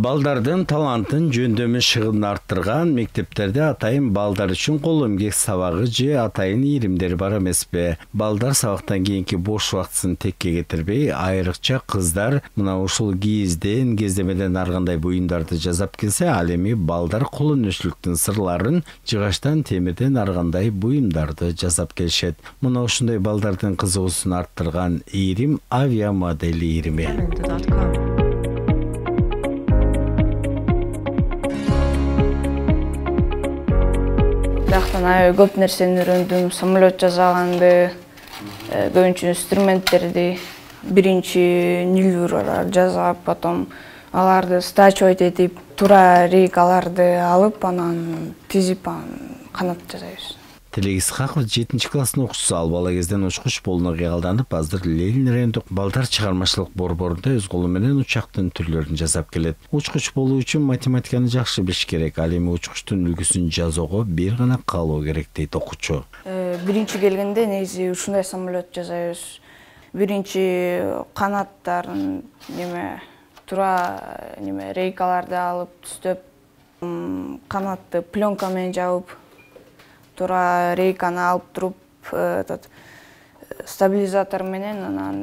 Балдардын талантын жөндөмү чыгымын арттырган мектептерде атайын балдар үчүн кол эмгек сабагы же атайын ийримдер бар эмеспи? Балдар сабактан кийинки бош убактысын текке кетирбей, айрыкча кыздар мына ушул кийизден, кездемеден ар кандай буюмдарды жасап келсе, ал эми балдар колөнүүчүлүктүн сырларын жыгачтан, темирден ар кандай буюмдарды жасап келишет. Мына ушундай балдардын кызыгуусун арттырган ийрим авиамодель ийрими. Көп нерсени үйрөндүм, самолет жасаганды, көбүнчө инструменттерди, биринчи нилбюралар жасап, потом аларды стачивать этип, туура рейкаларды алып, анан тизип, канат жасайбыз. Тилек Исхаков 7-чи класстын окуучусу, ал бала кезден учкуч болууна кыялданып, азыр Ленин райондук балдар чыгармачылык борборунда өз колу менен учактын түрлөрүн жасап келет. Учкуч болуу үчүн математиканы жакшы билиш керек, ал эми учкучтун үлгүсүн жазоого бир гана каалоо керек дейт окуучу. Биринчи келгенде негизи ушундай самолет жасайбыз. Биринчи канаттарын туура рейкаларды алып түзөп, канатты пленка менен жабып, туура рейканы алып туруп, стабилизатор менен анан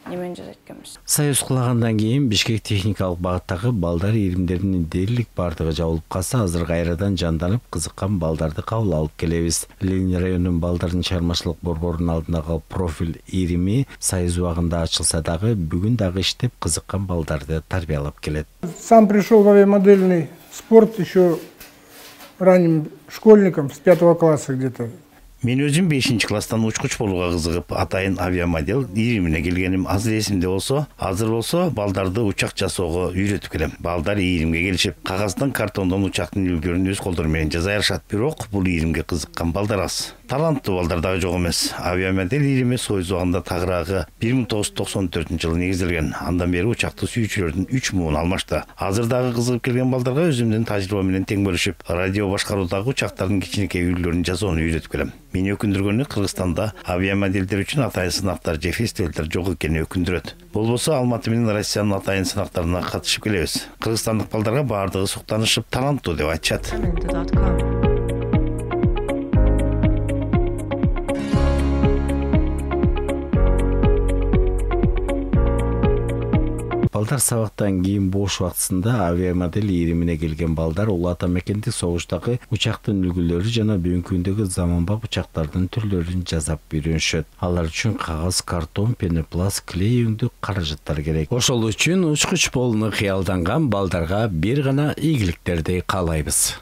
немени жасайт экенбиз. Союз кулагандан кийин Бишкек техникалык багыттагы балдар ийримдеринин дээрлик бардыгы жабылып калса, азыр кайрадан жанданып кызыккан балдарды кабыл алып келебиз. Ленин районунун балдардын чыгармачылык борборунун алдындагы профиль ийрими Союз убагында ачылса дагы, бүгүн дагы иштеп кызыккан балдарды тарбиялап келет. Сам пришел в авиамодельный спорт еще ранним школьником с 5 класса где-то. Мен өзүм 5-чи класстан учкуч болууга кызыгып, атайын авиамодель ийримине келгеним азыр эсимде болсо, азыр болсо балдарды учак жасоого үйрөтүп келем. Балдар ийримге келишип, кагаздан, картондон учактын үлгүлөрүн өз колдору менен жасай алышат. Бирок бул ийримге кызыккан балдар аз. Таланттуу балдар дагы жок эмес. Авиамодель ийрими Союз убагында тагыраагы 1994-жылы негизделген. Андан бери учакты сүйүүчүлөрдүн 3 муун алмашты. Азыр дагы кызыгып келген балдарга өзүмдүн тажрыйба менен тең бөлүшүп, радио башкаруудагы учактардын кичинекей үлгүлөрүн жасоону үйрөтүп келем. Мени өкүндүргөнү Кыргызстанда авиамодельдер үчүн атайын сынактар же фестивалдар жок экени өкүндүрөт. Болбосо Алматы менен Россиянын атайын сынактарына катышып келебиз. Кыргызстандык балдарга баардыгы суктанышып, таланттуу деп айтышат. Балдар сабактан кийин бош убактысында авиамодель ийримине келген балдар улуу ата мекендик согуштагы учактын үлгүлөрү жана бүгүнкү күндөгү заманбап учактардын түрлөрүн жасап үйрөнүшөт. Алар үчүн кагаз, картон, пенопласт, клей өңдүк каражаттар керек. Ошол үчүн учкуч болууну кыялданган балдарга бир гана ийгиликтерди каалайбыз.